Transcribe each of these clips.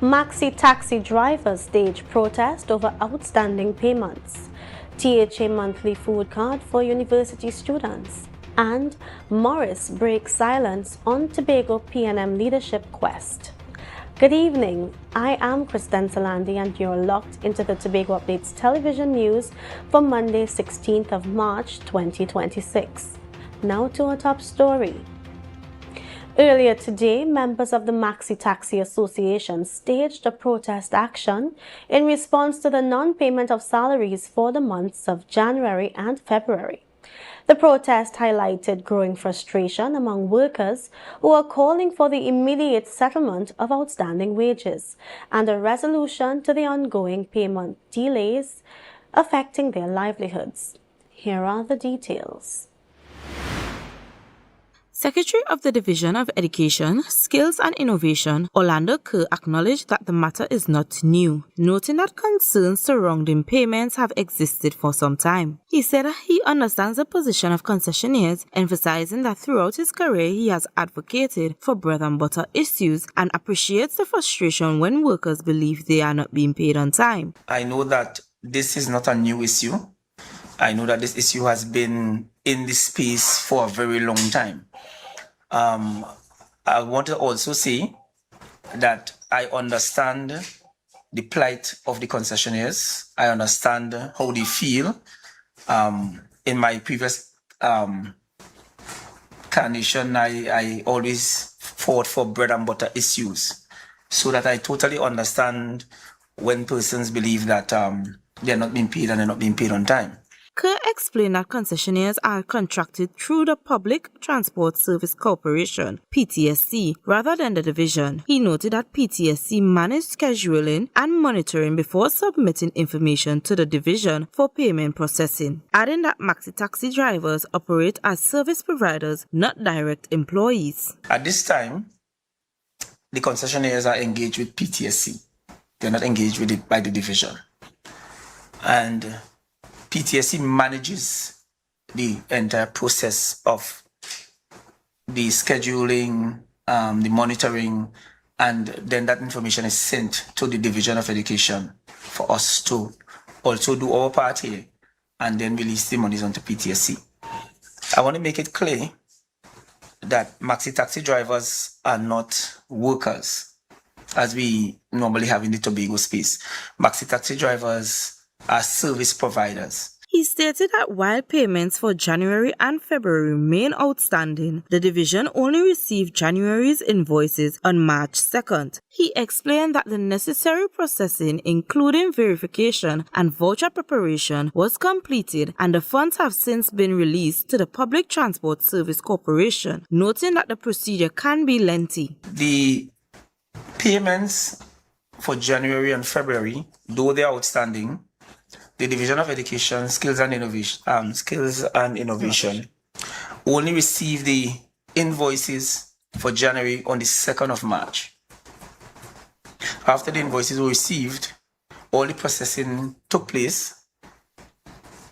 Maxi taxi drivers stage protest over outstanding payments. THA monthly food card for university students. And Morris breaks silence on Tobago PNM leadership quest. Good evening, I am Kristen Salandi and you're locked into the Tobago Updates television news for Monday 16th of March 2026. Now to our top story. Earlier today, members of the Maxi Taxi Association staged a protest action in response to the non-payment of salaries for the months of January and February. The protest highlighted growing frustration among workers who are calling for the immediate settlement of outstanding wages and a resolution to the ongoing payment delays affecting their livelihoods. Here are the details. Secretary of the Division of Education, Skills and Innovation, Orlando Kerr, acknowledged that the matter is not new, noting that concerns surrounding payments have existed for some time. He said he understands the position of concessionaires, emphasizing that throughout his career he has advocated for bread and butter issues and appreciates the frustration when workers believe they are not being paid on time. I know that this is not a new issue. I know that this issue has been in this space for a very long time. I want to also say that I understand the plight of the concessionaires. I understand how they feel. In my previous carnation, I always fought for bread and butter issues, so that I totally understand when persons believe that they're not being paid and they're not being paid on time. Kerr explained that concessionaires are contracted through the Public Transport Service Corporation, PTSC, rather than the division. He noted that PTSC managed scheduling and monitoring before submitting information to the division for payment processing, adding that Maxi taxi drivers operate as service providers, not direct employees. At this time, the concessionaires are engaged with PTSC. They're not engaged with it by the division. And PTSC manages the entire process of the scheduling, the monitoring, and then that information is sent to the Division of Education for us to also do our part here and then release the monies onto PTSC. I want to make it clear that Maxi taxi drivers are not workers, as we normally have in the Tobago space. Maxi taxi drivers are service providers. He stated that while payments for January and February remain outstanding, the division only received January's invoices on March 2nd. He explained that the necessary processing, including verification and voucher preparation, was completed and the funds have since been released to the Public Transport Service Corporation, noting that the procedure can be lengthy. The payments for January and February, though they are outstanding, the Division of Education, Skills and Innovation only received the invoices for January on the 2nd of March. After the invoices were received, all the processing took place.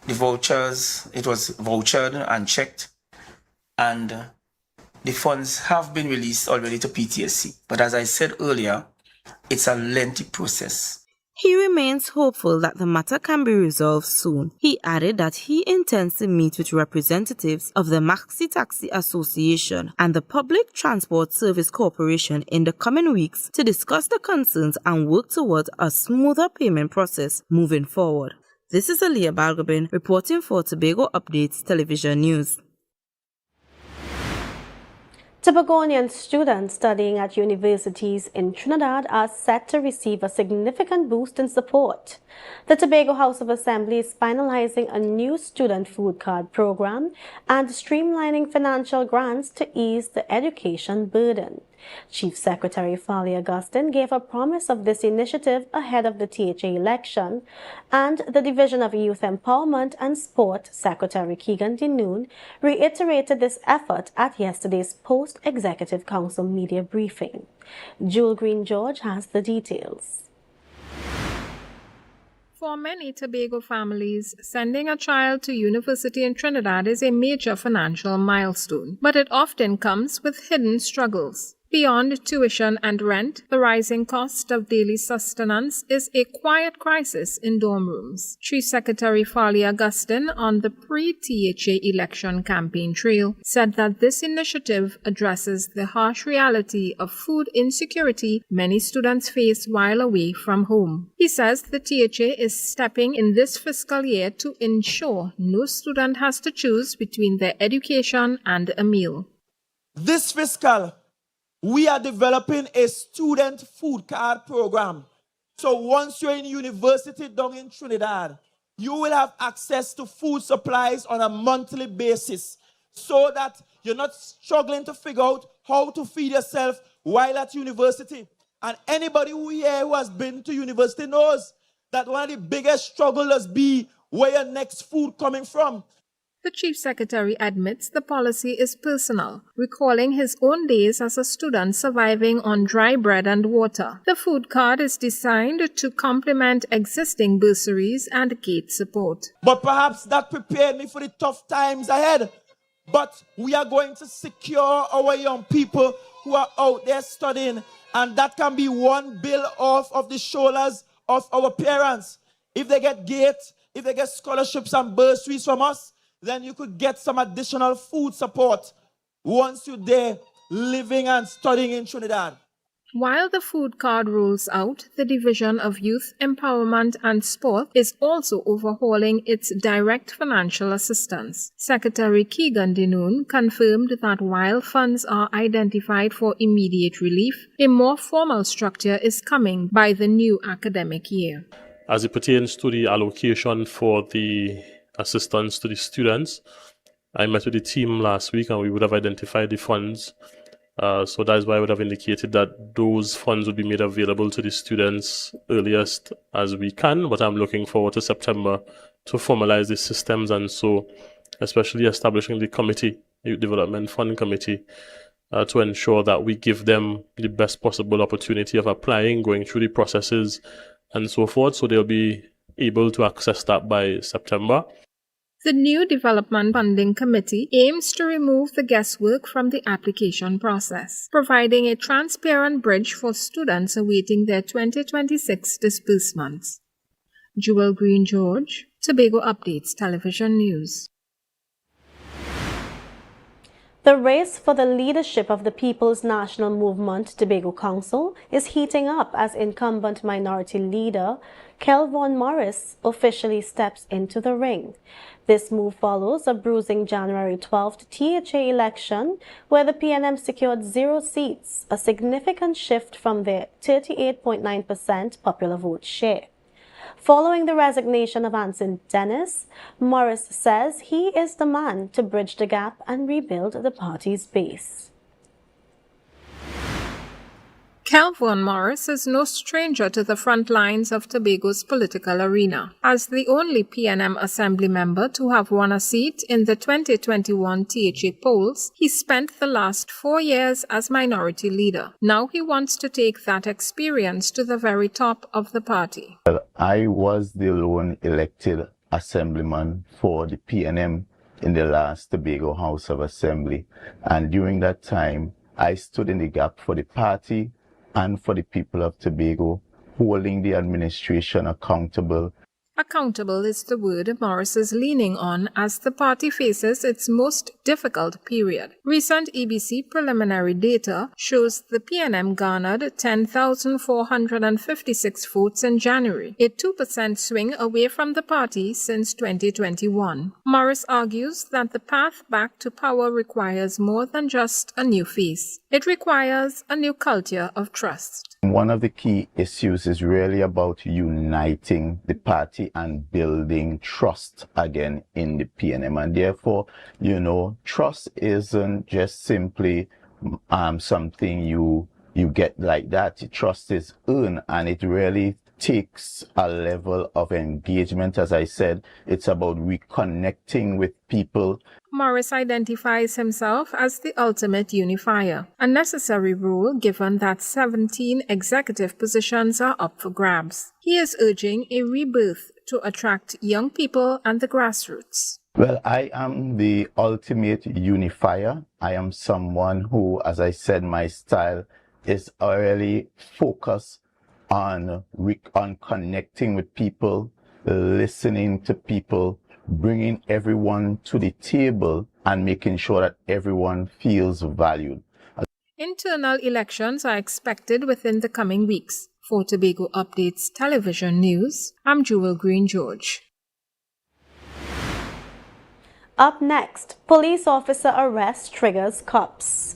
The vouchers, it was vouchered and checked, and the funds have been released already to PTSC. But as I said earlier, it's a lengthy process. He remains hopeful that the matter can be resolved soon. He added that he intends to meet with representatives of the Maxi Taxi Association and the Public Transport Service Corporation in the coming weeks to discuss the concerns and work towards a smoother payment process moving forward. This is Aaliyah Balgobin reporting for Tobago Updates Television News. Tobagonian students studying at universities in Trinidad are set to receive a significant boost in support. The Tobago House of Assembly is finalizing a new student food card program and streamlining financial grants to ease the education burden. Chief Secretary Fali Augustine gave a promise of this initiative ahead of the THA election, and the Division of Youth Empowerment and Sport Secretary Keegan Dinoon reiterated this effort at yesterday's post-Executive Council media briefing. Jewel Green George has the details. For many Tobago families, sending a child to university in Trinidad is a major financial milestone, but it often comes with hidden struggles. Beyond tuition and rent, the rising cost of daily sustenance is a quiet crisis in dorm rooms. Chief Secretary Farley Augustine on the pre-THA election campaign trail said that this initiative addresses the harsh reality of food insecurity many students face while away from home. He says the THA is stepping in this fiscal year to ensure no student has to choose between their education and a meal. This fiscal, we are developing a student food card program. So once you're in university down in Trinidad, you will have access to food supplies on a monthly basis so that you're not struggling to figure out how to feed yourself while at university. And anybody who has been to university knows that one of the biggest struggles be where your next food coming from. The Chief Secretary admits the policy is personal, recalling his own days as a student surviving on dry bread and water. The food card is designed to complement existing bursaries and gate support. But perhaps that prepared me for the tough times ahead. But we are going to secure our young people who are out there studying, and that can be one bill off of the shoulders of our parents. If they get gate, if they get scholarships and bursaries from us, then you could get some additional food support once you're there living and studying in Trinidad. While the food card rolls out, the Division of Youth Empowerment and Sport is also overhauling its direct financial assistance. Secretary Keegan Denoon confirmed that while funds are identified for immediate relief, a more formal structure is coming by the new academic year. As it pertains to the allocation for the assistance to the students, I met with the team last week and we would have identified the funds. So that is why I would have indicated that those funds would be made available to the students earliest as we can, but I'm looking forward to September to formalize the systems, and so especially establishing the committee, Youth Development Fund Committee, to ensure that we give them the best possible opportunity of applying, going through the processes and so forth, so they'll be able to access that by September. The new Development Funding Committee aims to remove the guesswork from the application process, providing a transparent bridge for students awaiting their 2026 disbursements. Jewel Green George, Tobago Updates Television News. The race for the leadership of the People's National Movement Tobago Council is heating up as incumbent minority leader Kelvon Morris officially steps into the ring. This move follows a bruising January 12th THA election where the PNM secured 0 seats, a significant shift from their 38.9% popular vote share. Following the resignation of Anson Dennis, Morris says he is the man to bridge the gap and rebuild the party's base. Kelvon Morris is no stranger to the front lines of Tobago's political arena. As the only PNM Assembly member to have won a seat in the 2021 THA polls, he spent the last 4 years as minority leader. Now he wants to take that experience to the very top of the party. Well, I was the lone elected assemblyman for the PNM in the last Tobago House of Assembly, and during that time I stood in the gap for the party and for the people of Tobago, holding the administration accountable. Accountable is the word Morris is leaning on as the party faces its most difficult period. Recent EBC preliminary data shows the PNM garnered 10,456 votes in January, a 2% swing away from the party since 2021. Morris argues that the path back to power requires more than just a new face. It requires a new culture of trust. One of the key issues is really about uniting the party and building trust again in the PNM. And therefore, trust isn't just simply something you get like that. Trust is earned, and it really takes a level of engagement. As I said, it's about reconnecting with people. Morris identifies himself as the ultimate unifier, a necessary role given that 17 executive positions are up for grabs. He is urging a rebirth to attract young people and the grassroots. Well, I am the ultimate unifier. I am someone who, as I said, my style is really focused on connecting with people, listening to people, bringing everyone to the table and making sure that everyone feels valued. Internal elections are expected within the coming weeks. For Tobago Updates Television News, I'm Jewel Green George. Up next, police officer arrest triggers cops.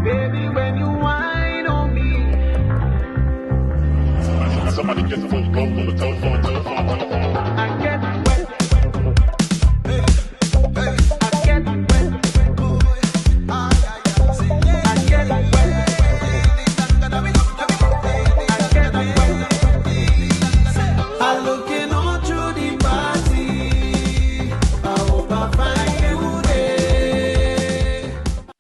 Baby, when you whine on me. Somebody get the phone, on the telephone. I get wet. I get wet. I get wet. I'm looking all through the party. I hope I find you there.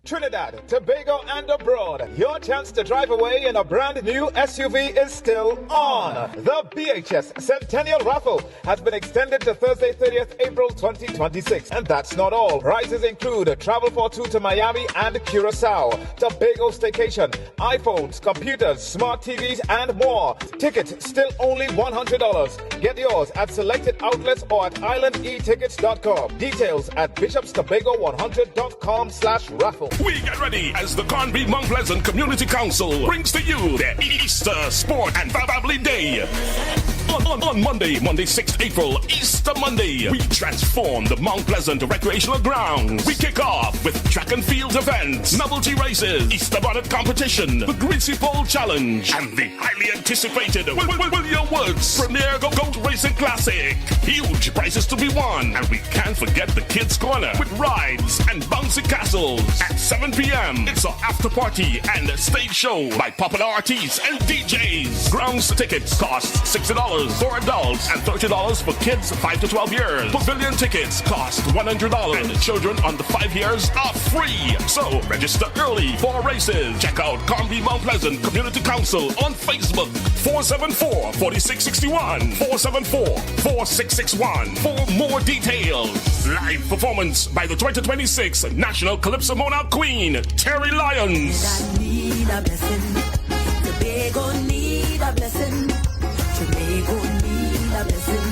Trinidad, Tobago, and abroad, your chance to drive away in a brand new SUV is still on. The BHS Centennial Raffle has been extended to Thursday, 30th April 2026. And that's not all. Prizes include travel for two to Miami and Curacao, Tobago staycation, iPhones, computers, smart TVs, and more. Tickets still only $100. Get yours at selected outlets or at islandetickets.com. Details at bishopstobago100.com/raffle. We get ready as the Conby Mount Pleasant Community Council brings to you their Easter Sport and Family Day. On Monday, 6th April, Easter Monday, we transform the Mount Pleasant recreational grounds. We kick off with track and field events, novelty races, Easter bonnet competition, the Greasy Pole Challenge, and the highly anticipated William Woods Premier Goat Racing Classic. Huge prizes to be won, and we can't forget the Kids Corner with rides and bouncy castles. At 7 p.m., it's an after party and a stage show by popular artists and DJs. Grounds tickets cost $60 for adults and $30 for kids 5 to 12 years. Pavilion tickets cost $100 and children under 5 years are free. So register early for races. Check out Conby Mount Pleasant Community Council on Facebook. 474-4661. 474-4661 for more details. Live performance by the 2026 National Calypso Monarch Queen, Terry Lyons. I need a blessing. Tobago need a blessing. Tobago need a blessing.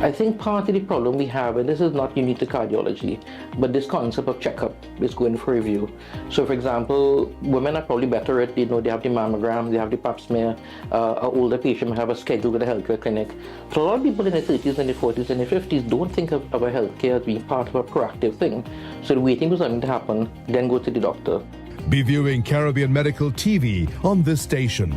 I think part of the problem we have, and this is not unique to cardiology, but this concept of checkup is going for review. So for example, women are probably better at, they have the mammogram, they have the pap smear, an older patient may have a schedule with a healthcare clinic. So a lot of people in their 30s and their 40s and their 50s don't think of our healthcare as being part of a proactive thing. So they're waiting for something to happen, then go to the doctor. Be viewing Caribbean Medical TV on this station.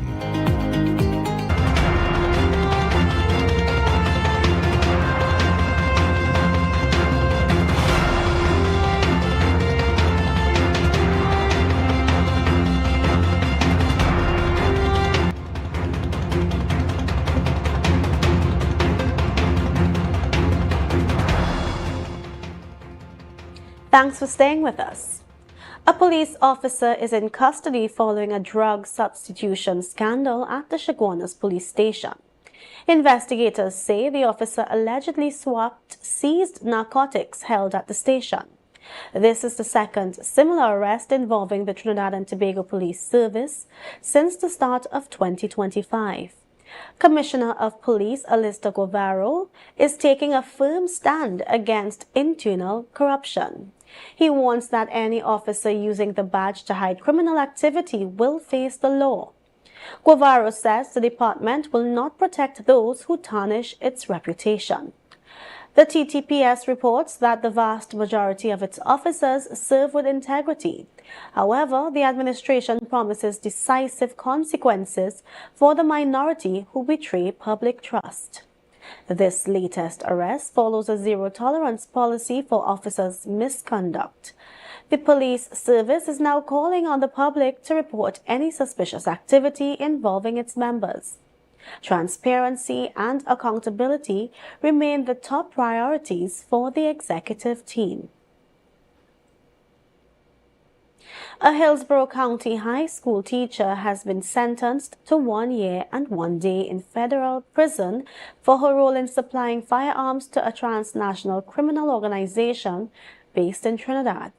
Thanks for staying with us. A police officer is in custody following a drug substitution scandal at the Chaguanas police station. Investigators say the officer allegedly swapped seized narcotics held at the station. This is the second similar arrest involving the Trinidad and Tobago Police Service since the start of 2025. Commissioner of Police Alistair Guevara is taking a firm stand against internal corruption. He warns that any officer using the badge to hide criminal activity will face the law. Guevara says the department will not protect those who tarnish its reputation. The TTPS reports that the vast majority of its officers serve with integrity. However, the administration promises decisive consequences for the minority who betray public trust. This latest arrest follows a zero-tolerance policy for officers' misconduct. The police service is now calling on the public to report any suspicious activity involving its members. Transparency and accountability remain the top priorities for the executive team. A Hillsborough County High School teacher has been sentenced to 1 year and 1 day in federal prison for her role in supplying firearms to a transnational criminal organization based in Trinidad.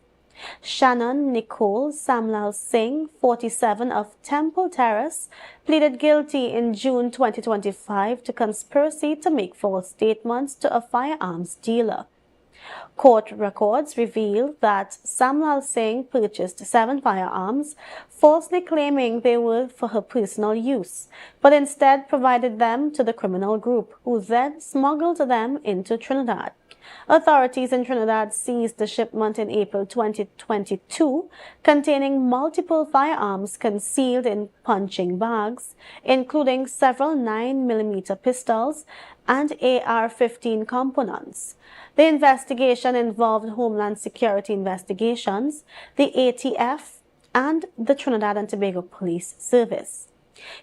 Shannon Nicole Samlal Singh, 47, of Temple Terrace, pleaded guilty in June 2025 to conspiracy to make false statements to a firearms dealer. Court records reveal that Samlal Singh purchased 7 firearms, falsely claiming they were for her personal use, but instead provided them to the criminal group, who then smuggled them into Trinidad. Authorities in Trinidad seized the shipment in April 2022, containing multiple firearms concealed in punching bags, including several 9mm pistols and AR-15 components. The investigation involved Homeland Security Investigations, the ATF, and the Trinidad and Tobago Police Service.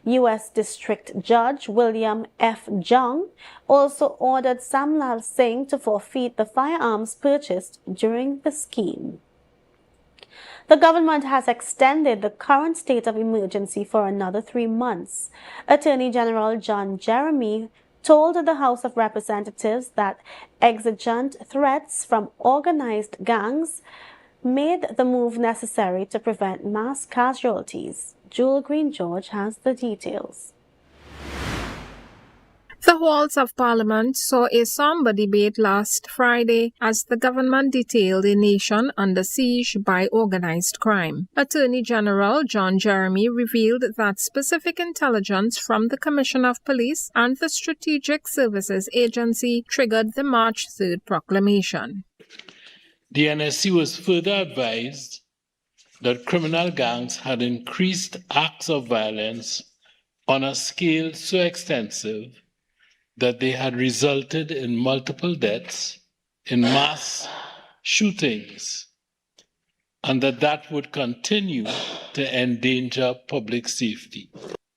U.S. District Judge William F. Jung also ordered Samlal Singh to forfeit the firearms purchased during the scheme. The government has extended the current state of emergency for another 3 months. Attorney General John Jeremy told the House of Representatives that exigent threats from organized gangs made the move necessary to prevent mass casualties. Jewel Green George has the details. The halls of Parliament saw a somber debate last Friday as the government detailed a nation under siege by organized crime. Attorney General John Jeremy revealed that specific intelligence from the Commission of Police and the Strategic Services Agency triggered the March 3rd proclamation. The NSC was further advised that criminal gangs had increased acts of violence on a scale so extensive that they had resulted in multiple deaths, in mass shootings, and that would continue to endanger public safety.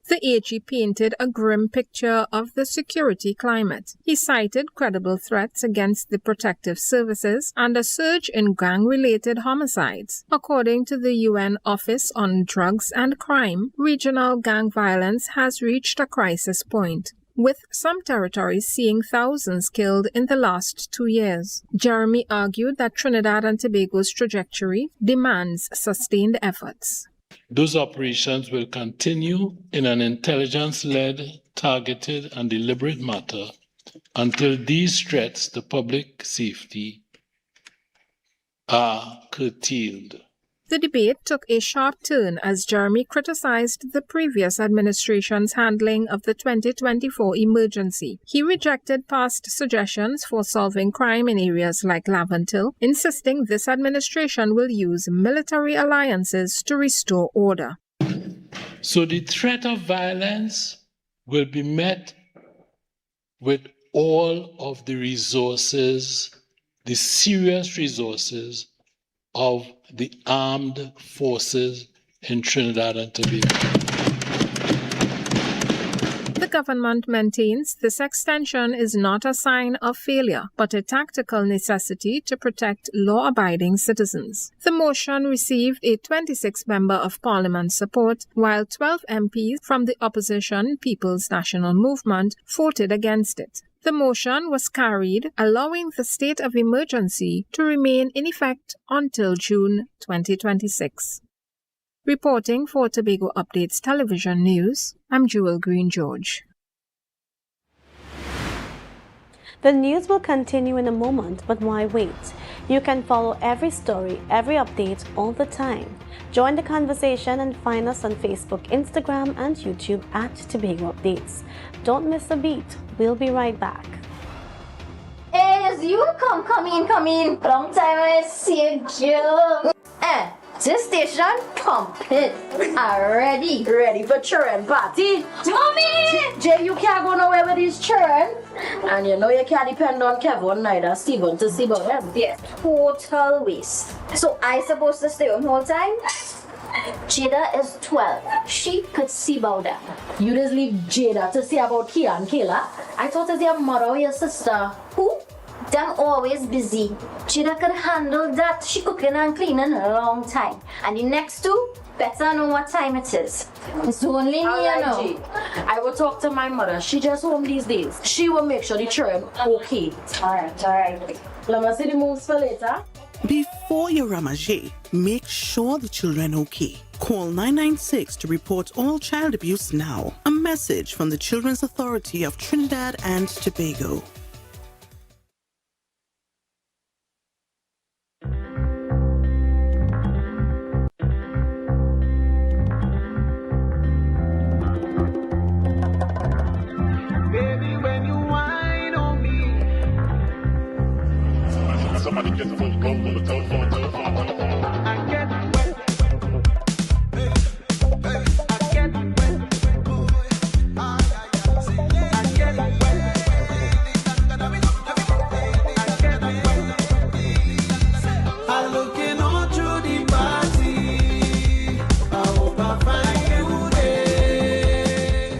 The AG painted a grim picture of the security climate. He cited credible threats against the protective services and a surge in gang-related homicides. According to the UN Office on Drugs and Crime, regional gang violence has reached a crisis point, with some territories seeing thousands killed in the last 2 years. Jeremy argued that Trinidad and Tobago's trajectory demands sustained efforts. Those operations will continue in an intelligence-led, targeted, and deliberate manner until these threats to public safety are curtailed. The debate took a sharp turn as Jeremy criticized the previous administration's handling of the 2024 emergency. He rejected past suggestions for solving crime in areas like Laventille, insisting this administration will use military alliances to restore order. So the threat of violence will be met with all of the resources, the serious resources of the armed forces in Trinidad and Tobago. The government maintains this extension is not a sign of failure, but a tactical necessity to protect law-abiding citizens. The motion received a 26-member of Parliament support, while 12 MPs from the opposition People's National Movement voted against it. The motion was carried, allowing the state of emergency to remain in effect until June 2026. Reporting for Tobago Updates Television News, I'm Jewel Green George. The news will continue in a moment, but why wait? You can follow every story, every update, all the time. Join the conversation and find us on Facebook, Instagram, and YouTube at Tobago Updates. Don't miss a beat. We'll be right back. As you come in. Long time I see you. This station complete. Ready for children party. Mommy! Jay, you can't go nowhere with these children. And you know you can't depend on Kevin neither Stephen to see about them. Yes, total waste. So I supposed to stay home whole time? Jada is 12. She could see about them. You just leave Jada to see about Kia and Kayla? I thought it's your mother or your sister. Who? Them always busy. Chida could handle that. She cooking and cleaning a long time. And the next two, better know what time it is. It's only me, you know. G. I will talk to my mother. She just home these days. She will make sure the children okay. Alright. Let me see the moves for later. Before you ramage, make sure the children okay. Call 996 to report all child abuse now. A message from the Children's Authority of Trinidad and Tobago. Baby, when you whine on me. Somebody get the phone, go on the telephone. I get wet. I get wet. I'm looking all through the party. I hope I find you there.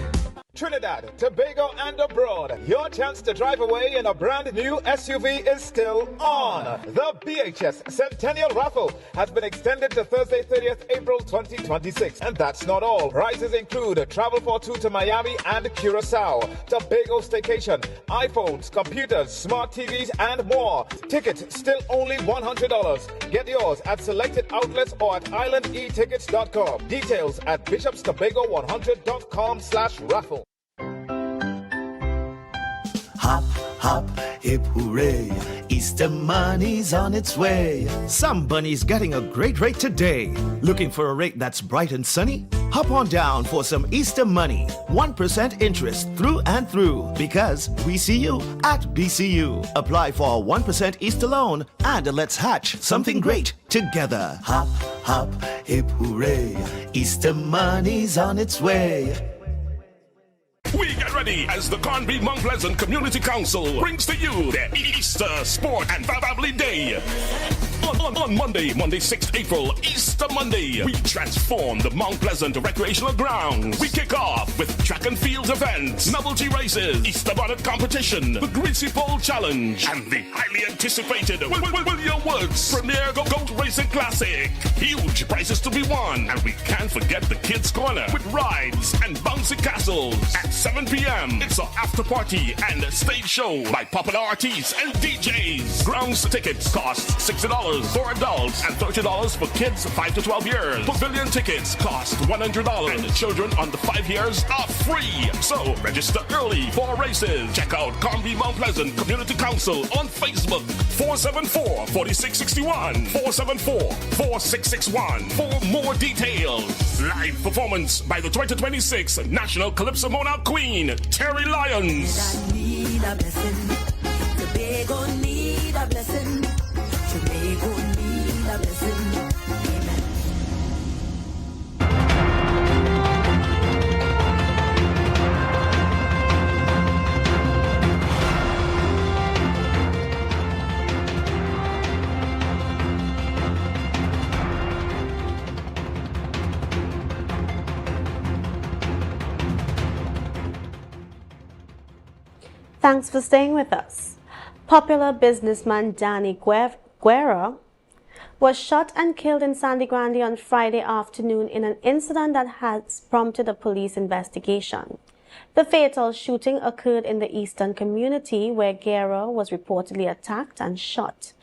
Trinidad, Tobago, and abroad, your chance to drive away in a brand new SUV is still on. The BHS Centennial Raffle has been extended to Thursday, 30th April 2026. And that's not all. Prizes include travel for two to Miami and Curacao, Tobago staycation, iPhones, computers, smart TVs, and more. Tickets still only $100. Get yours at selected outlets or at islandetickets.com. Details at bishopstobago100.com/raffle. Hop, hop, hip hooray, Easter money's on its way. Some bunny's getting a great rate today. Looking for a rate that's bright and sunny? Hop on down for some Easter money. 1% interest through and through, because we see you at BCU. Apply for a 1% Easter loan and let's hatch something great together. Hop, hop, hip hooray, Easter money's on its way. We get ready as the Conby Mount Pleasant Community Council brings to you their Easter Sport and Family Day. On Monday, 6th April, Easter Monday, we transform the Mount Pleasant recreational grounds. We kick off with track and field events, novelty races, Easter bonnet competition, the Greasy Pole Challenge, and the highly anticipated William Woods Premier Goat Racing Classic. Huge prizes to be won, and we can't forget the Kids Corner with rides and bouncy castles. At 7 p.m., it's an after party and a stage show by popular artists and DJs. Grounds tickets cost $60 for adults and $30 for kids 5 to 12 years. Pavilion tickets cost $100 and children under 5 years are free. So register early for races. Check out Conby Mount Pleasant Community Council on Facebook. 474-4661. 474-4661 for more details. Live performance by the 2026 National Calypso Monarch Queen, Terry Lyons. Need a blessing. Tobago need a blessing. Tobago need a blessing. Amen. Thanks for staying with us. Popular businessman Danny Guerra was shot and killed in Sandy Grande on Friday afternoon in an incident that has prompted a police investigation. The fatal shooting occurred in the eastern community where Guerra was reportedly attacked and shot.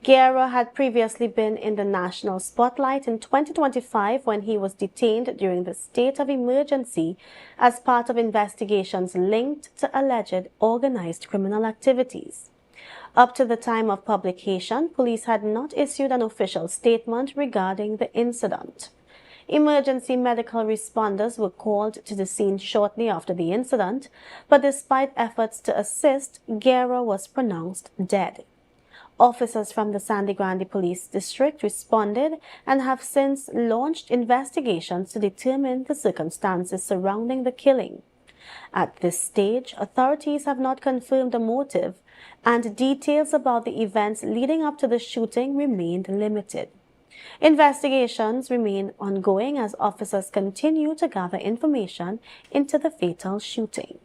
Guerra had previously been in the national spotlight in 2025 when he was detained during the state of emergency as part of investigations linked to alleged organized criminal activities. Up to the time of publication, police had not issued an official statement regarding the incident. Emergency medical responders were called to the scene shortly after the incident, but despite efforts to assist, Guerra was pronounced dead. Officers from the Sandy Grande Police District responded and have since launched investigations to determine the circumstances surrounding the killing. At this stage, authorities have not confirmed the motive, and details about the events leading up to the shooting remained limited. Investigations remain ongoing as officers continue to gather information into the fatal shooting.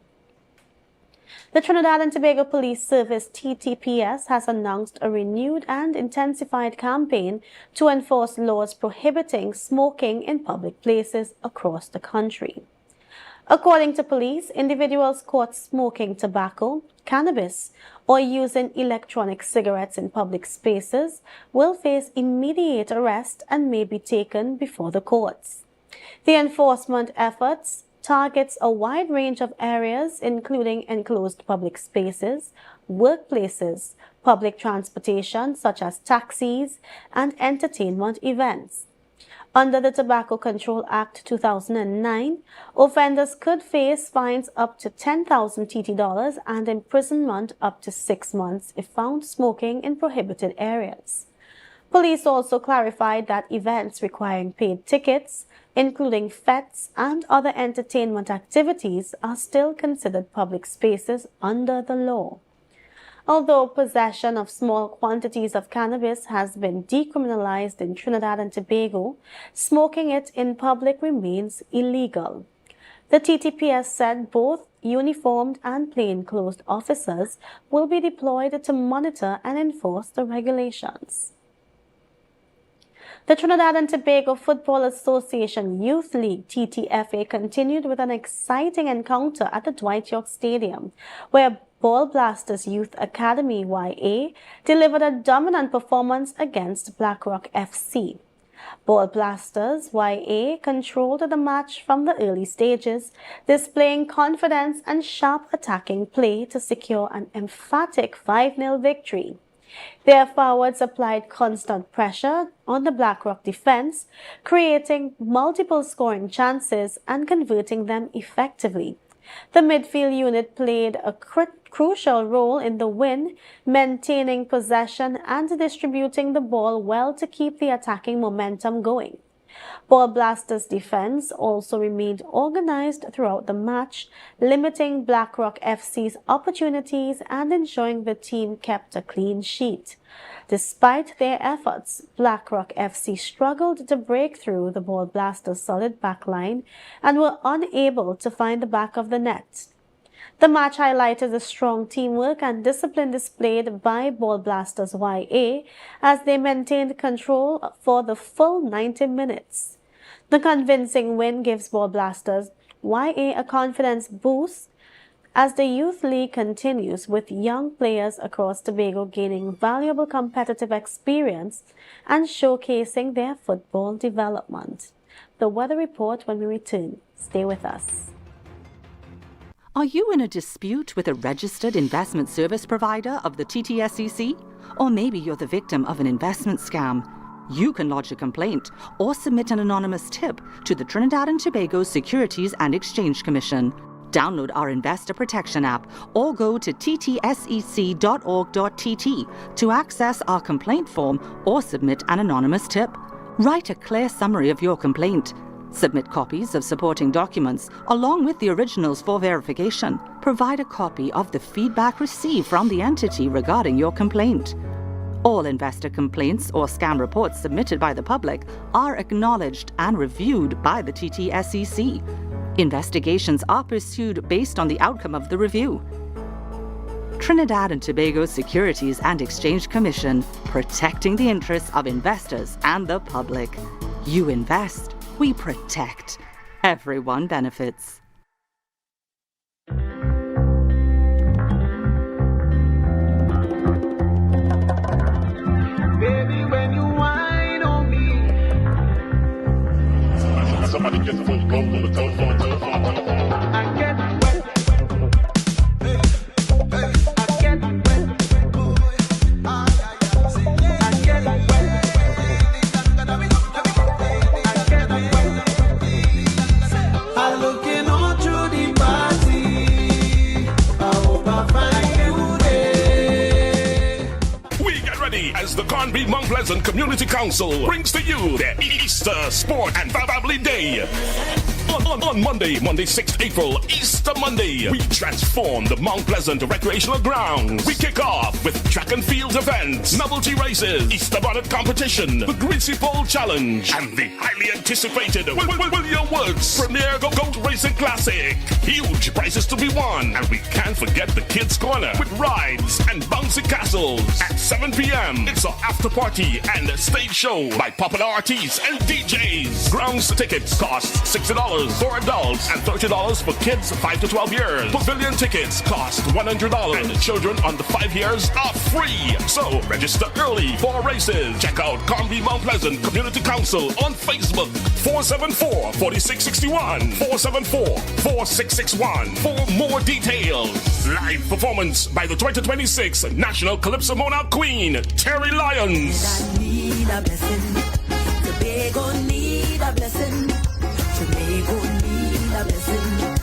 The Trinidad and Tobago Police Service TTPS has announced a renewed and intensified campaign to enforce laws prohibiting smoking in public places across the country. According to police, individuals caught smoking tobacco, cannabis, or using electronic cigarettes in public spaces will face immediate arrest and may be taken before the courts. The enforcement efforts targets a wide range of areas, including enclosed public spaces, workplaces, public transportation such as taxis, and entertainment events. Under the Tobacco Control Act 2009, offenders could face fines up to $10,000 TT and imprisonment up to 6 months if found smoking in prohibited areas. Police also clarified that events requiring paid tickets, including fetes and other entertainment activities, are still considered public spaces under the law. Although possession of small quantities of cannabis has been decriminalized in Trinidad and Tobago, smoking it in public remains illegal. The TTPS said both uniformed and plainclothes officers will be deployed to monitor and enforce the regulations. The Trinidad and Tobago Football Association Youth League TTFA continued with an exciting encounter at the Dwight York Stadium, where Ball Blasters Youth Academy YA delivered a dominant performance against Blackrock FC. Ball Blasters YA controlled the match from the early stages, displaying confidence and sharp attacking play to secure an emphatic 5-0 victory. Their forwards applied constant pressure on the Blackrock defense, creating multiple scoring chances and converting them effectively. The midfield unit played a crucial role in the win, maintaining possession and distributing the ball well to keep the attacking momentum going. Ball Blasters' defense also remained organized throughout the match, limiting Blackrock FC's opportunities and ensuring the team kept a clean sheet. Despite their efforts, Blackrock FC struggled to break through the Ball Blasters' solid backline and were unable to find the back of the net. The match highlighted the strong teamwork and discipline displayed by Ball Blasters YA as they maintained control for the full 90 minutes. The convincing win gives Ball Blasters YA a confidence boost as the Youth League continues, with young players across Tobago gaining valuable competitive experience and showcasing their football development. The weather report when we return. Stay with us. Are you in a dispute with a registered investment service provider of the TTSEC? Or maybe you're the victim of an investment scam? You can lodge a complaint or submit an anonymous tip to the Trinidad and Tobago Securities and Exchange Commission. Download our Investor Protection app or go to ttsec.org.tt to access our complaint form or submit an anonymous tip. Write a clear summary of your complaint. Submit copies of supporting documents along with the originals for verification. Provide a copy of the feedback received from the entity regarding your complaint. All investor complaints or scam reports submitted by the public are acknowledged and reviewed by the TTSEC. Investigations are pursued based on the outcome of the review. Trinidad and Tobago Securities and Exchange Commission, protecting the interests of investors and the public. You invest, we protect. Everyone benefits. Baby, when you whine on me. Somebody get the phone, on the telephone. I get wet. I get wet. I'm looking all through the party. I hope I find you there. We get ready as the Conby Mount Pleasant Community Council brings to you their Easter Sport and Family Day. On Monday, 6th April, Easter Monday, we transform the Mount Pleasant recreational grounds. We kick off with track and field events, novelty races, Easter bonnet competition, the Greasy Pole Challenge, and the highly anticipated William Woods Premier Goat Racing Classic. Huge prizes to be won, and we can't forget the Kids Corner with rides and bouncy castles. At 7 p.m., it's an after party and a stage show by popular artists and DJs. Grounds tickets cost $60 for adults and $30 for kids 5 to 12 years. Pavilion tickets cost $100 and children under 5 years are free. So register early for races. Check out Combi Mount Pleasant Community Council on Facebook. 474-4661. 474-4661 for more details. Live performance by the 2026 National Calypso Monarch Queen, Terry Lyons. Need a blessing. Tobago need a blessing. Tobago need a blessing.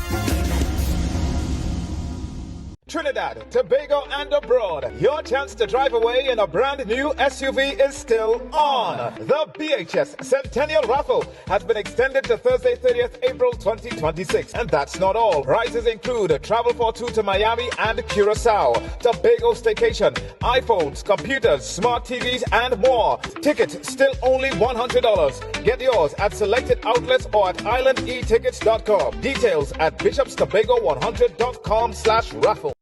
Trinidad, Tobago, and abroad. Your chance to drive away in a brand new SUV is still on. The BHS Centennial Raffle has been extended to Thursday, 30th April 2026. And that's not all. Prizes include travel for two to Miami and Curacao, Tobago staycation, iPhones, computers, smart TVs, and more. Tickets still only $100. Get yours at selected outlets or at islandetickets.com. Details at bishopstobago100.com/raffle.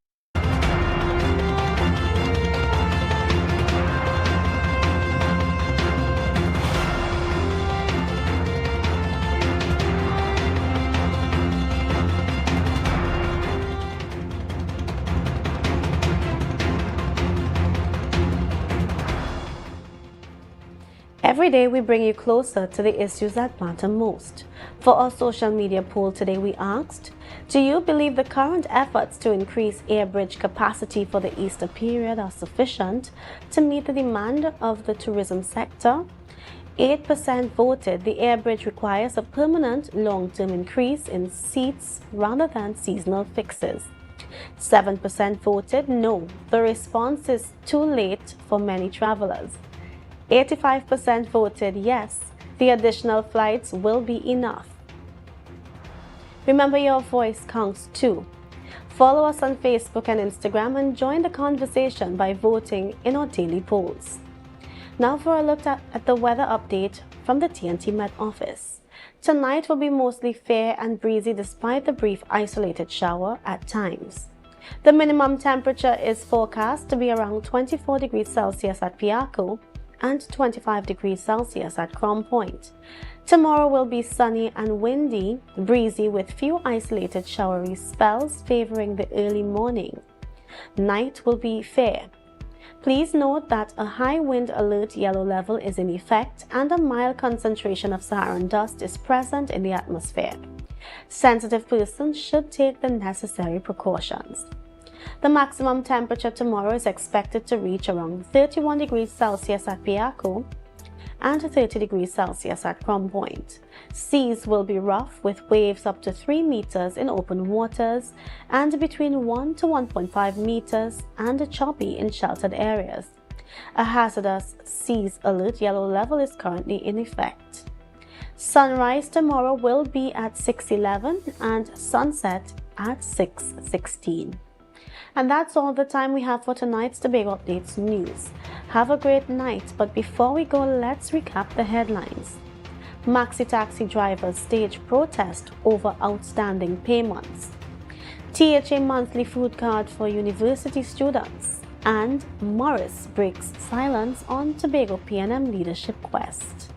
Every day we bring you closer to the issues that matter most. For our social media poll today we asked, do you believe the current efforts to increase air bridge capacity for the Easter period are sufficient to meet the demand of the tourism sector? 8% voted the air bridge requires a permanent long-term increase in seats rather than seasonal fixes. 7% voted no, the response is too late for many travelers. 85% voted yes, the additional flights will be enough. Remember, your voice counts too. Follow us on Facebook and Instagram and join the conversation by voting in our daily polls. Now for a look at the weather update from the TNT Met office. Tonight will be mostly fair and breezy despite the brief isolated shower at times. The minimum temperature is forecast to be around 24 degrees Celsius at Piarco and 25 degrees Celsius at Crown Point. Tomorrow will be sunny and windy, breezy with few isolated showery spells favoring the early morning. Night will be fair. Please note that a high wind alert yellow level is in effect and a mild concentration of Saharan dust is present in the atmosphere. Sensitive persons should take the necessary precautions. The maximum temperature tomorrow is expected to reach around 31 degrees Celsius at Piarco and 30 degrees Celsius at Crown Point. Seas will be rough with waves up to 3 meters in open waters and between 1 to 1.5 meters and choppy in sheltered areas. A hazardous seas alert yellow level is currently in effect. Sunrise tomorrow will be at 6:11 and sunset at 6:16. And that's all the time we have for tonight's Tobago Updates news. Have a great night, but before we go, let's recap the headlines. Maxi taxi drivers stage protest over outstanding payments. THA monthly food card for university students. And Morris breaks silence on Tobago PNM leadership quest.